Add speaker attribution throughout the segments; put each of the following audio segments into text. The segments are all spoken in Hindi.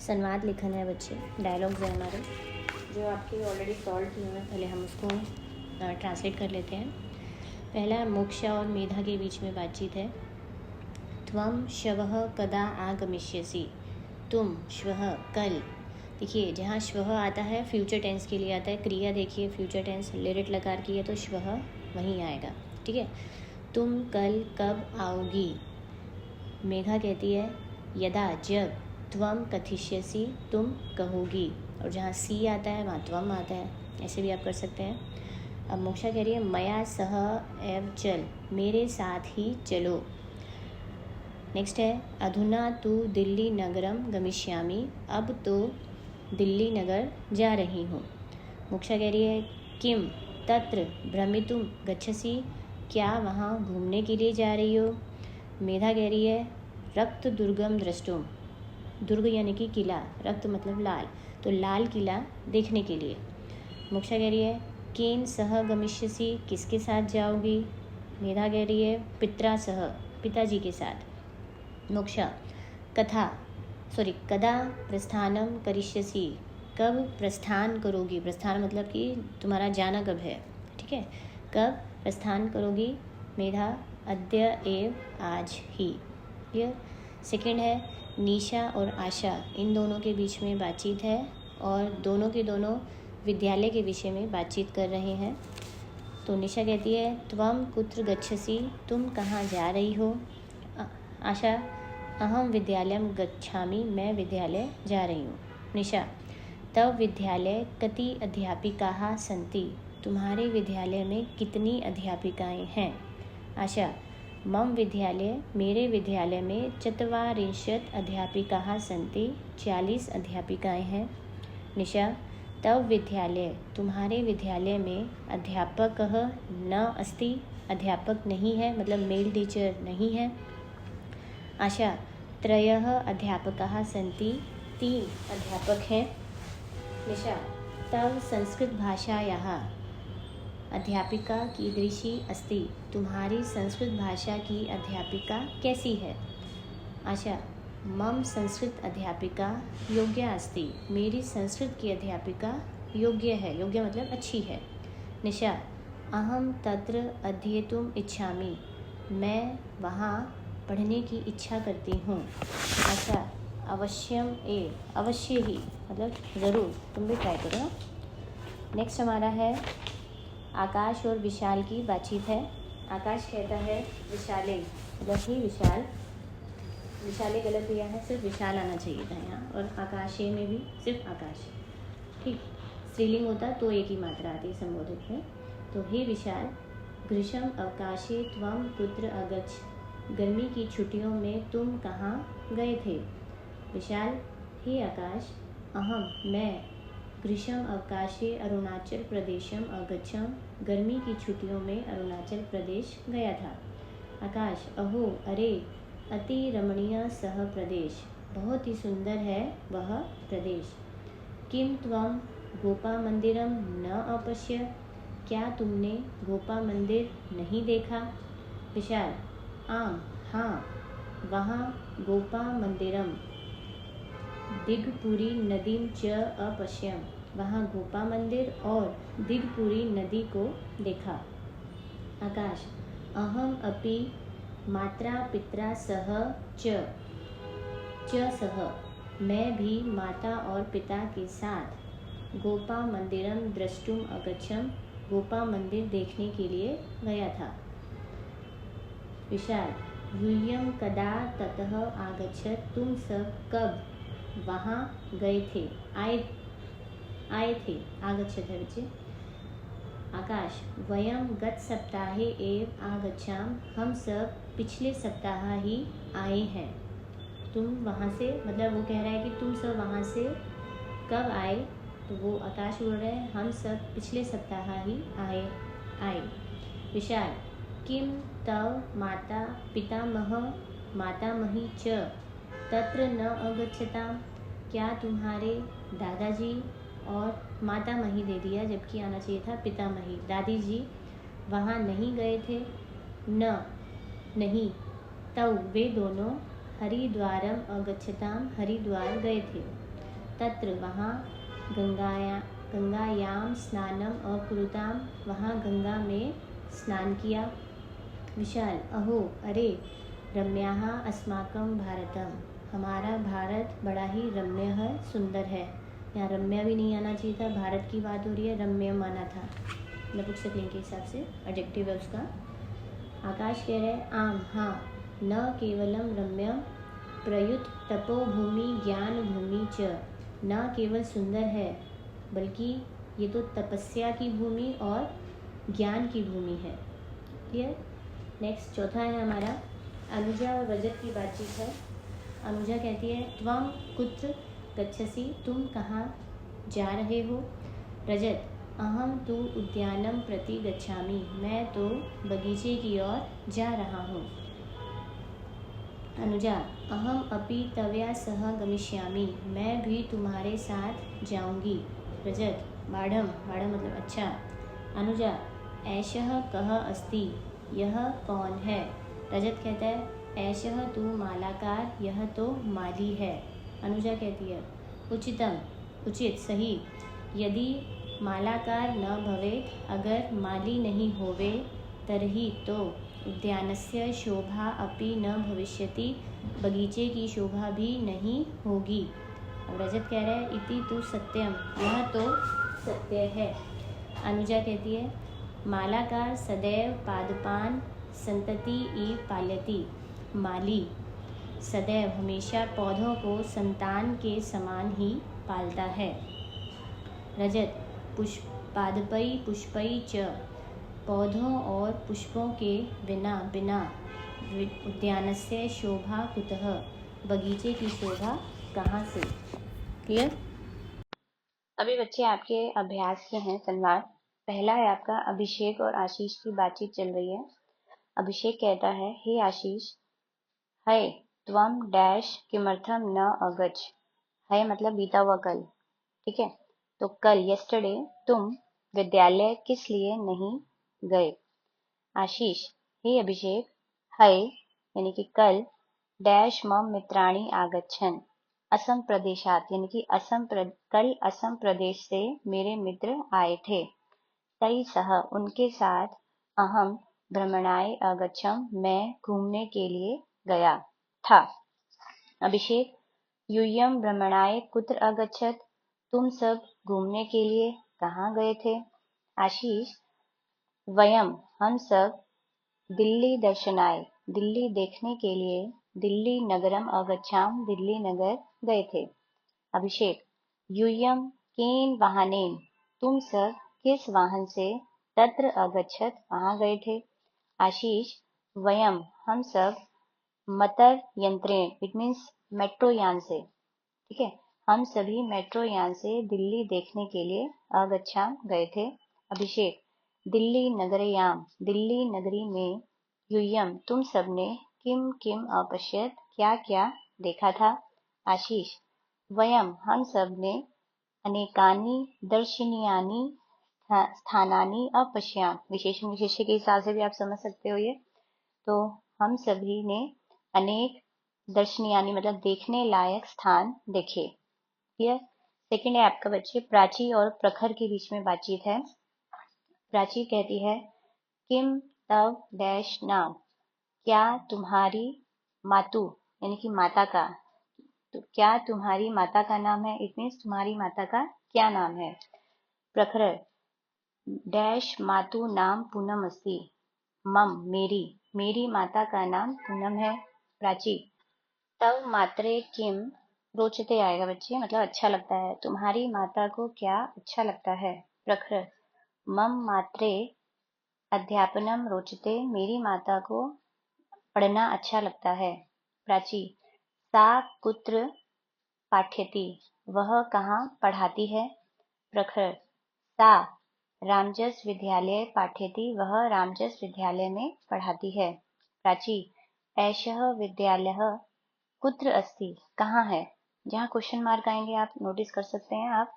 Speaker 1: संवाद लेखन है बच्चे, डायलॉग्स हैं हमारे जो आपके ऑलरेडी सॉल्व किए हुए हैं। पहले हम उसको ट्रांसलेट कर लेते हैं। पहला, मोक्षा और मेधा के बीच में बातचीत है। त्वं श्वः कदा आगमिष्यसि, तुम श्वः कल। देखिए जहाँ श्वः आता है फ्यूचर टेंस के लिए आता है, क्रिया देखिए फ्यूचर टेंस लिरिट लकार की है तो श्वः वहीं आएगा, ठीक है। तुम कल कब आओगी। मेघा कहती है यदा जब, त्वं कथिष्यसि तुम कहोगी, और जहाँ सी आता है वहाँ त्वम आता है, ऐसे भी आप कर सकते हैं। अब मोक्षा कह रही है मया सह एव चल, मेरे साथ ही चलो। नेक्स्ट है अधुना तु दिल्ली नगरम गमिष्यामि, अब तो दिल्ली नगर जा रही हूँ। मोक्षा कह रही है किम तत्र भ्रमितुम गच्छसि, क्या वहाँ घूमने के लिए जा रही हो। मेधा कह रही है रक्त दुर्गम द्रष्टुम, दुर्ग यानी कि किला, रक्त मतलब लाल, तो लाल किला देखने के लिए। मोक्षा कह रही है केन सह गमिष्यसि, किसके साथ जाओगी। मेधा कह रही है पित्रा सह, पिताजी के साथ। मोक्षा कदा प्रस्थानम करिष्यसि, कब प्रस्थान करोगी। प्रस्थान मतलब कि तुम्हारा जाना कब है, ठीक है। कब प्रस्थान करोगी। मेधा अद्य एव, आज ही। क्लियर। सेकेंड है निशा और आशा, इन दोनों के बीच में बातचीत है और दोनों के दोनों विद्यालय के विषय में बातचीत कर रहे हैं। तो निशा कहती है त्वं कुत्र गच्छसि, तुम कहाँ जा रही हो। आशा अहम विद्यालयम गच्छामि, मैं विद्यालय जा रही हूँ। निशा तव विद्यालय कति अध्यापिकाः सन्ति, तुम्हारे विद्यालय में कितनी अध्यापिकाएं हैं। आशा मम विद्यालय, मेरे विद्यालय में चत्वारिंशत् अध्यापिकाः सन्ति, 40 अध्यापिकाएं हैं। निशा तव विद्यालय, तुम्हारे विद्यालय में अध्यापकः न अस्ति, अध्यापक नहीं है मतलब मेल टीचर नहीं है। आशा त्रयः अध्यापकाः सन्ति, 3 अध्यापक हैं। निशा तव संस्कृत भाषायाः अध्यापिका कीदृशी अस्ति, तुम्हारी संस्कृत भाषा की अध्यापिका कैसी है। आशा मम संस्कृत अध्यापिका योग्या अस्ति, मेरी संस्कृत की अध्यापिका योग्य है, योग्य मतलब अच्छी है। निशा अहम तत्र अध्येतुम इच्छामि, मैं वहाँ पढ़ने की इच्छा करती हूँ। आशा अवश्यम ए, अवश्य ही मतलब ज़रूर, तुम भी ट्राई करो। नेक्स्ट हमारा है आकाश और विशाल की बातचीत है। आकाश कहता है विशाले, मतलब ही विशाल, विशाले गलत दिया है, सिर्फ विशाल आना चाहिए था यहाँ, और आकाशे में भी सिर्फ आकाश, ठीक। स्त्रीलिंग होता तो एक ही मात्रा आती है संबोधित में। तो हे विशाल, ग्रीष्म अवकाशे त्वं कुत्र अगच्छ, गर्मी की छुट्टियों में तुम कहाँ गए थे। विशाल हे आकाश, अहम मैं, ग्रीष्म अवकाशे अरुणाचल प्रदेशम अगच्छम, गर्मी की छुट्टियों में अरुणाचल प्रदेश गया था। आकाश अहो अरे, अति रमणीय सह प्रदेश, बहुत ही सुंदर है वह प्रदेश। किम त्वं गोपा मंदिरम न अपश्य, क्या तुमने गोपा मंदिर नहीं देखा। विशाल आम हाँ, वहाँ गोपा मंदिरम दिग्पुरी नदीम च अपश्यम, वहाँ गोपा मंदिर और दिग्पुरी नदी को देखा। आकाश अहम अपि मात्रा पित्रा सह च सह, मैं भी माता और पिता के साथ गोपा मंदिरम द्रष्टुम अगच्छम, गोपा मंदिर देखने के लिए गया था। विशाल यूयम कदा ततः आगच्छत, तुम सब कब वहाँ गए थे, आए थे, आगच्छत है बच्चे। आकाश वयम गत सप्ताहे एव आगच्छाम, हम सब पिछले सप्ताह ही आए हैं। तुम वहाँ से मतलब वो कह रहा है कि तुम सब वहाँ से कब आए, तो वो आकाश बोल रहे हैं हम सब पिछले सप्ताह ही आए। विशाल किम तव माता पितामह मातामही च तत्र न अगच्छताम, क्या तुम्हारे दादाजी और मातामही दे दिया जबकि आना चाहिए था पितामही, दादी जी वहाँ नहीं गए थे। न नहीं, तव वे दोनों हरिद्वारम अगच्छताम, हरिद्वार गए थे। तत्र वहाँ गंगायां स्नानम अकुरुताम, वहाँ गंगा में स्नान किया। विशाल अहो अरे, रम्याः अस्माकं भारतम, हमारा भारत बड़ा ही रम्य है, सुंदर है। यहाँ रम्या भी नहीं आना चाहिए था, भारत की बात हो रही है, रम्य माना था नपुंसकलिंग के हिसाब से, एडजेक्टिव है उसका। आकाश कह रहे आम हाँ, न केवलम रम्यम प्रयुत तपोभूमि ज्ञान भूमि च, न केवल सुंदर है बल्कि ये तो तपस्या की भूमि और ज्ञान की भूमि है। क्लियर। नेक्स्ट चौथा है हमारा अनुजा और रजत की बातचीत है। अनुजा कहती है त्वं कुत्र गच्छसि, तुम कहाँ जा रहे हो। रजत अहम तु उद्यानम प्रति गच्छामि, मैं तो बगीचे की ओर जा रहा हूँ। अनुजा अहम अपि तवया सह गमिष्यामि, मैं भी तुम्हारे साथ जाऊंगी। रजत बाढ़म, बाढ़म मतलब अच्छा। अनुजा ऐशः कः अस्ति, यह कौन है। रजत कहता है ऐशः तु मालाकार, यह तो माली है। अनुजा कहती है उचितम, उचित सही, यदि मालाकार न भवेत्, अगर माली नहीं होवे, तर्हि तो उद्यानस्य शोभा अपि न भविष्यति, बगीचे की शोभा भी नहीं होगी। अब रजत कह रहा है इति तु सत्यम, यह तो सत्य है। अनुजा कहती है मालाकार सदैव पादपान संतति ई पाल्यति, माली सदैव हमेशा पौधों को संतान के समान ही पालता है। रजत पादपई पुष्पई च, पौधों और पुष्पों के बिना उद्यानस्य शोभा कुतः, बगीचे की शोभा कहाँ से। क्लियर। अभी बच्चे आपके अभ्यास के हैं संवाद। पहला है आपका अभिषेक और आशीष की बातचीत चल रही है। अभिषेक कहता है हे आशीष, है त्वम डैश किमर्थम न अगच्छ, है मतलब बीता हुआ कल, ठीक है। तो कल यस्टरडे तुम विद्यालय किस लिए नहीं गए। आशीष हे अभिषेक, है यानी कि कल डैश मम मित्राणि आगच्छन्, असम प्रदेशात यानी कि कल असम प्रदेश से मेरे मित्र आए थे। तै सह उनके साथ, अहम भ्रमणाय अगच्छम, मैं घूमने के लिए गया था। अभिषेक यूयम भ्रमणाय कुत्र अगच्छत, तुम सब घूमने के लिए कहाँ गए थे। आशीष वयम हम सब दिल्ली दर्शनाय दिल्ली देखने के लिए दिल्ली नगरम अगच्छाम दिल्ली नगर गए थे। अभिषेक यूयम केन वाहनेन, तुम सब किस वाहन से तत्र अगच्छत वहां गए थे। आशीष वयम हम सब मतर यंत्रेण, इट मीन्स मेट्रो यान से, ठीक है, हम सभी मेट्रो यान से दिल्ली देखने के लिए अगच्छाम गए थे। अभिषेक दिल्ली नगरयाम दिल्ली नगरी में, यूयम तुम सबने किम किम अपश्यत क्या क्या देखा था। आशीष वयम हम सब ने अनेकानि दर्शनीयानि स्थानानि अपश्याम, विशेषण विशेष्य के हिसाब से भी आप समझ सकते हो ये। तो हम सभी ने अनेक दर्शनीयानि मतलब देखने लायक स्थान देखे। क्लियर। सेकंड है आपका बच्चे प्राची और प्रखर के बीच में बातचीत है। प्राची कहती है किम तव डैश नाम, क्या तुम्हारी मातु यानी कि माता का, तो क्या तुम्हारी माता का नाम है, इट मीन्स तुम्हारी माता का क्या नाम है। प्रखर डैश मातु नाम पूनम अस्ति, मम मेरी माता का नाम पूनम है। प्राची तव मात्रे किम रोचते आएगा बच्चे, मतलब अच्छा लगता है, तुम्हारी माता को क्या अच्छा लगता है। प्रखर मम मात्रे अध्यापनम रोचते, मेरी माता को पढ़ना अच्छा लगता है। प्राची सा कुत्र पाठ्यति, वह कहाँ पढ़ाती है। प्रखर सा रामजस विद्यालय पाठ्यति, वह रामजस विद्यालय में पढ़ाती है। प्राची ऐशः विद्यालयः कुत्र अस्ति, कहाँ है। जहाँ क्वेश्चन मार्क आएंगे आप नोटिस कर सकते हैं, आप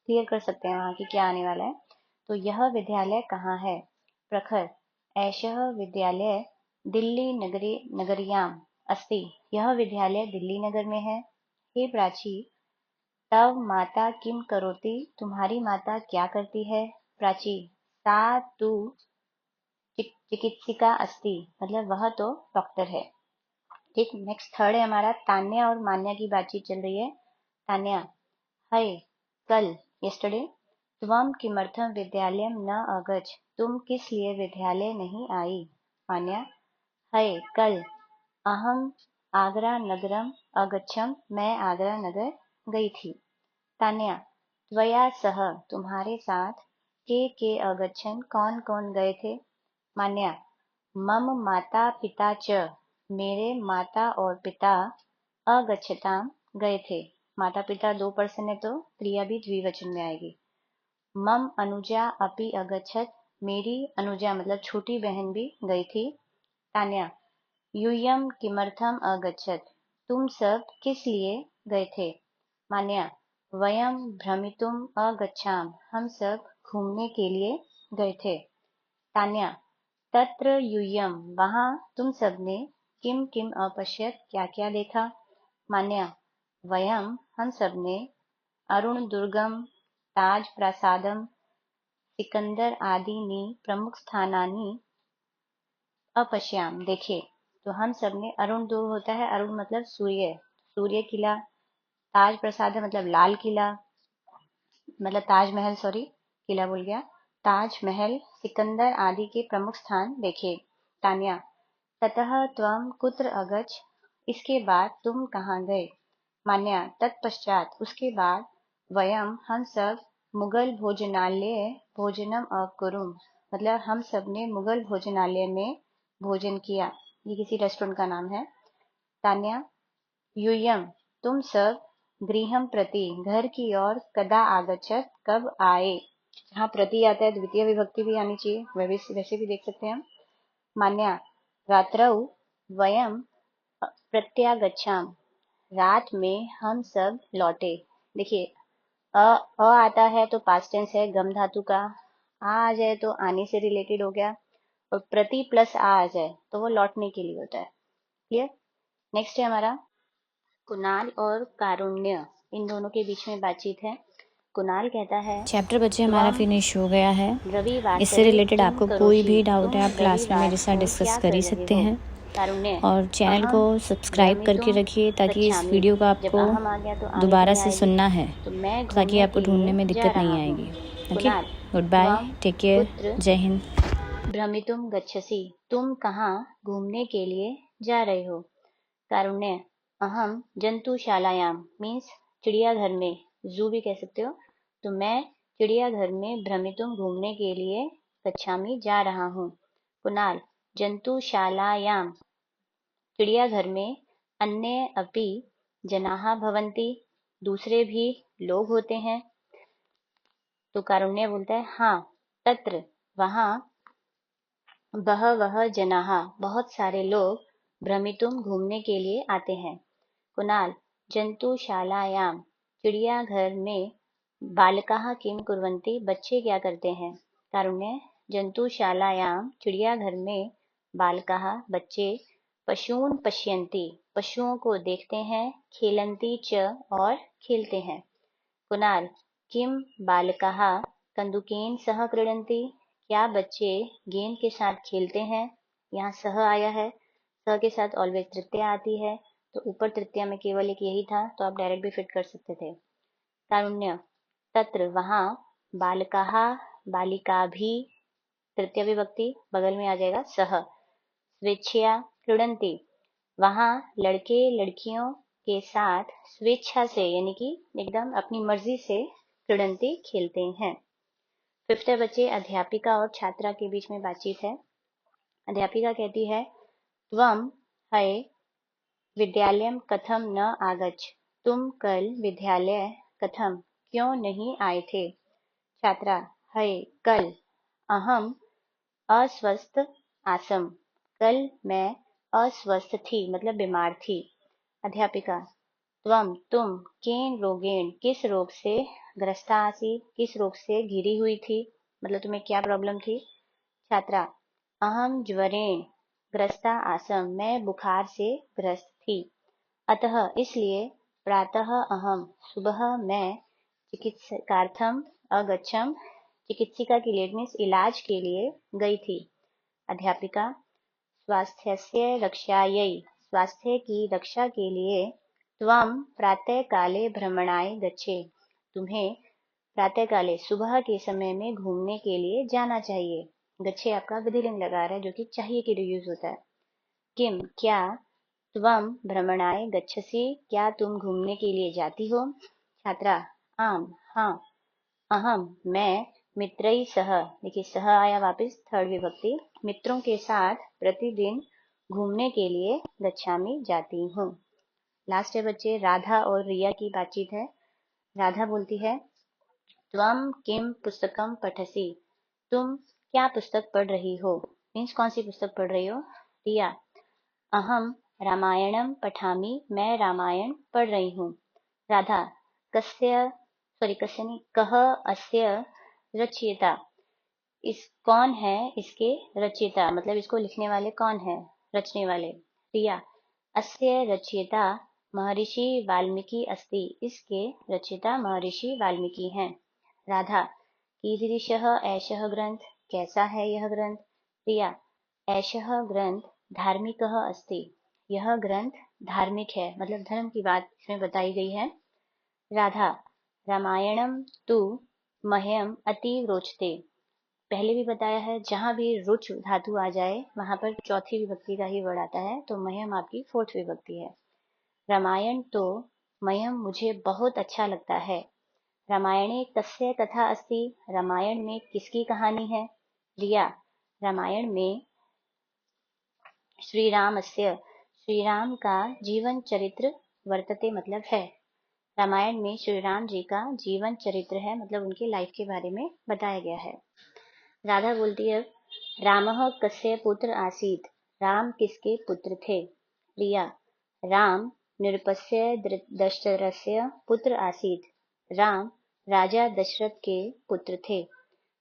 Speaker 1: क्लियर कर सकते हैं वहाँ की क्या आने वाला है। तो यह विद्यालय कहाँ है। प्रखर ऐशः विद्यालय दिल्ली नगरियाम अस्ति, यह विद्यालय दिल्ली नगर में है। हे प्राची तव माता किम करोति, तुम्हारी माता क्या करती है। प्राची, सा तु चिकित्सिका अस्ति, मतलब वह तो डॉक्टर है। ठीक, नेक्स्ट थर्ड है हमारा तान्या और मान्या की बातचीत चल रही है। तान्या, हाय, कल, यस्टरडे, त्वं किमर्थं विद्यालयं न अगच्छ, तुम किस लिए विद्यालय नहीं आई। मान्या, हाय, कल, अहम आगरा नगरम अगच्छम, मैं आगरा नगर गई थी। तान्या, त्वया सह, तुम्हारे साथ, के अगच्छन्, कौन कौन गए थे। मान्या, मम माता पिता च, मेरे माता और पिता, अगच्छताम, गए थे। माता पिता दो पर्सन है तो क्रिया भी द्विवचन में आएगी। मम अनुजा अपि अगच्छत, मेरी अनुजा मतलब छोटी बहन भी गई थी। तान्या, यूयम किमर्थम अगच्छत, तुम सब किस लिए गए थे। मान्या, वयम भ्रमितुम अगच्छाम, हम सब घूमने के लिए गए थे। तान्या, तत्र यूयम, वहां तुम सबने, किम किम अपश्यत, क्या क्या देखा। मान्या, वयम, हम सबने, अरुण दुर्गम, ताज प्रासादम, सिकंदर आदि प्रमुख स्थानानि अपश्याम, देखे। तो हम सबने, अरुण दुर्ग होता है, अरुण मतलब सूर्य, सूर्य किला, ताज प्रसाद मतलब लाल किला, मतलब ताजमहल, सॉरी किला बोल गया, ताजमहल, सिकंदर आदि के प्रमुख स्थान देखे। तान्या, ततः त्वं कुत्र अगच्छ, इसके बाद तुम कहाँ गए। मान्या, तत्पश्चात, उसके बाद, वयम, हम सब, मुगल भोजनालय भोजनम अकुरुम, मतलब हम सब ने मुगल भोजनालय में भोजन किया। ये किसी रेस्टोरेंट का नाम है। तान्या, यूयम, तुम सब, गृहम प्रति, घर की ओर, कदा आगच्छत, कब आए। जहाँ प्रति आता है द्वितीय विभक्ति भी आनी चाहिए, वैसे भी देख सकते हैं हम। मान्या, रात्रौ वयम प्रत्यागच्छाम, रात में हम सब लौटे। देखिए, अ आता है तो पास्ट टेंस है गम धातु का, आ जाए तो आने से रिलेटेड हो गया, और प्रति प्लस आ जाए तो वो लौटने के लिए होता है। क्लियर। नेक्स्ट है हमारा कुणाल और कारुण्य, इन दोनों के बीच में बातचीत है। कुणाल कहता है,
Speaker 2: चैप्टर बच्चे हमारा फिनिश हो गया है।
Speaker 1: रविवासरे
Speaker 2: इससे रिलेटेड
Speaker 1: किम
Speaker 2: आपको कोई
Speaker 1: करोषि,
Speaker 2: भी डाउट है
Speaker 1: तुम
Speaker 2: आप क्लास में मेरे साथ
Speaker 1: रविवार को
Speaker 2: डिस्कस
Speaker 1: क्या
Speaker 2: कर
Speaker 1: कर
Speaker 2: ही
Speaker 1: रहे
Speaker 2: सकते
Speaker 1: हो।
Speaker 2: हैं।
Speaker 1: कारुण्य,
Speaker 2: और चैनल को
Speaker 1: अहम
Speaker 2: सब्सक्राइब करके
Speaker 1: भ्रमितुम
Speaker 2: रखिए ताकि इस
Speaker 1: गच्छामि,
Speaker 2: वीडियो को
Speaker 1: जब
Speaker 2: आपको
Speaker 1: अहम आ गया तो आने के
Speaker 2: दोबारा
Speaker 1: लिए
Speaker 2: से
Speaker 1: आएगी,
Speaker 2: सुनना है,
Speaker 1: तो मैं
Speaker 2: ताकि
Speaker 1: घूमने
Speaker 2: आपको
Speaker 1: के
Speaker 2: ढूंढने
Speaker 1: लिए
Speaker 2: में
Speaker 1: जा
Speaker 2: दिक्कत
Speaker 1: रहा
Speaker 2: नहीं
Speaker 1: हूँ।
Speaker 2: आएगी। ओके,
Speaker 1: कुणाल,
Speaker 2: गुड बाय,
Speaker 1: त्वं
Speaker 2: टेक केयर,
Speaker 1: कुत्र
Speaker 2: जय हिंद।
Speaker 1: भ्रमितुम गच्छसि, तुम कहाँ घूमने के लिए जा रहे हो। कारुण्य, अहम जंतुशालायाम, मीन्स चिड़ियाघर में, जू भी कह सकते हो, तो मैं चिड़ियाघर में भ्रमितुम घूमने के लिए गच्छामि जा रहा हूँ। कुणाल, जंतुशालायाम, चिड़ियाघर में, अन्य अपि जनाः भवन्ति, दूसरे भी लोग होते हैं। तो कारुण्य बोलता है, हाँ, तत्र, वहाँ, बहवः जनाः, बहुत सारे लोग, भ्रमितुम घूमने के लिए आते हैं। कुणाल, जंतुशालायाम, चिड़ियाघर में, बालकाः किम कुर्वन्ति, बच्चे क्या करते हैं। कारुण्य, जंतुशालायाम, चिड़ियाघर में, बालकाः, बच्चे, पशून पश्यन्ति, पशुओं को देखते हैं, खेलन्ति च, और खेलते हैं। कुणाल, किम बालकाः कन्दुकेन सह क्रीडन्ति, क्या बच्चे गेंद के साथ खेलते हैं। यहाँ सह आया है, सह के साथ ऑलवेज तृतीया आती है, तो ऊपर तृतीया में केवल एक यही था, तो आप डायरेक्ट भी फिट कर सकते थे। कारुण्य, तत्र, वहाँ, बालकाः बालिका भी, तृतीय विभक्ति बगल में आ जाएगा सह, स्वेच्छया क्रीडन्ति, वहाँ लड़के लड़कियों के साथ स्वेच्छा से, यानी कि एकदम अपनी मर्जी से, क्रीडन्ति खेलते हैं। फिफ्थ है बच्चे अध्यापिका और छात्रा के बीच में बातचीत है। अध्यापिका कहती है, त्वं, है, विद्यालयं कथम न आगच्छ, तुम कल विद्यालय कथम, क्यों नहीं आए थे। छात्रा, है, कल, अहम अस्वस्थ आसम, कल मैं अस्वस्थ थी, मतलब बीमार थी। अध्यापिका, त्वं, तुम, केन रोगेण, किस रोग से, ग्रस्ता आसी, किस रोग से घिरी हुई थी, मतलब तुम्हें क्या प्रॉब्लम थी। छात्रा, अहम ज्वरेण ग्रस्ता आसम, मैं बुखार से ग्रस्त थी। अतः, इसलिए, प्रातः अहम, सुबह मैं, चिकित्सकार्थम अगच्छम, चिकित्सिका के लिए मीन्स इलाज के लिए गई थी। अध्यापिका स्वास्थ्यस्य रक्षायै, स्वास्थ्य की रक्षा के लिए, त्वं प्रातःकाले भ्रमणाय गच्छे, तुम्हें प्रातःकाले सुबह के समय में घूमने के लिए जाना चाहिए। गच्छे आपका विधिलिंग लगा रहा है जो कि चाहिए के लिए यूज होता है। किम क्या, त्वं भ्रमणाय गच्छसि, क्या तुम घूमने के लिए जाती हो। छात्रा आम हाँ, अहम मैं, मित्रैः सह, देखिए सह आया वापस थर्ड विभक्ति, मित्रों के साथ प्रतिदिन घूमने के लिए गच्छामि जाती हूँ। लास्ट है बच्चे राधा और रिया की बातचीत है। राधा बोलती है त्वं किम पुस्तकम पठसि, तुम क्या पुस्तक पढ़ रही हो, मीन्स कौन सी पुस्तक पढ़ रही हो। रिया अहम रामायणम पठामि, मैं रामायण पढ़ रही हूँ। राधा कस्य नहीं, कह अस्य रचयिता, इस कौन है इसके रचयिता, मतलब इसको लिखने वाले कौन है, रचने वाले। रिया अस्य रचयिता महर्षि वाल्मीकि अस्ति, इसके रचयिता महर्षि वाल्मीकि हैं। राधा कीदृशः एषः ग्रंथ, कैसा है यह ग्रंथ। रिया एषः ग्रंथ धार्मिकः अस्ति, यह ग्रंथ धार्मिक है, मतलब धर्म की बात इसमें बताई गई है। राधा रामायणम तु मह्यम अतीव रोचते, पहले भी बताया है जहां भी रुच धातु आ जाए वहां पर चौथी विभक्ति का ही वर्ड आता है, तो मह्यम आपकी फोर्थ विभक्ति है। रामायण तो मह्यम मुझे बहुत अच्छा लगता है। रामायणे कस्य कथा अस्ति, रामायण में किसकी कहानी है। रिया रामायण में श्री रामस्य, श्री राम का जीवन चरित्र वर्तते मतलब है, रामायण में श्री राम जी का जीवन चरित्र है, मतलब उनके लाइफ के बारे में बताया गया है। राधा बोलती है रामः कस्य पुत्र आसीत, राम किसके पुत्र थे। रिया राम नृपस्य दशरथस्य पुत्र आसीत, राम राजा दशरथ के पुत्र थे।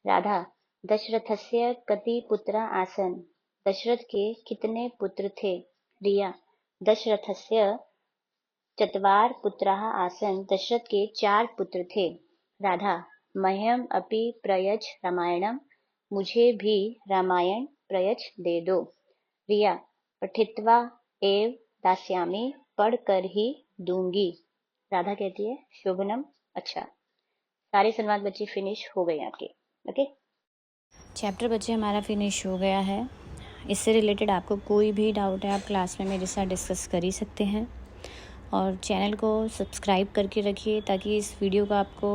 Speaker 1: राधा दशरथस्य कति पुत्र आसन, दशरथ के कितने पुत्र थे। रिया दशरथस्य चत्वार पुत्राः आसन, दशरथ के 4 पुत्र थे। राधा मह्यम अपि प्रयच्छ रामायणम, मुझे भी रामायण प्रयच्छ दे दो। रिया पठित्वा एव दास्यामि, पढ़कर ही दूंगी। राधा कहती है शोभनम, अच्छा। सारे संवाद बच्चे फिनिश हो गए आपके। ओके,
Speaker 2: चैप्टर बच्चे हमारा फिनिश हो गया है। इससे रिलेटेड आपको कोई भी डाउट है आप क्लास में मेरे साथ डिस्कस कर ही सकते हैं, और चैनल को सब्सक्राइब करके रखिए ताकि इस वीडियो को आपको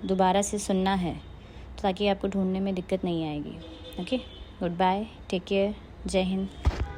Speaker 2: दोबारा से सुनना है, ताकि आपको ढूंढने में दिक्कत नहीं आएगी। Okay, good bye, take care, जय हिंद।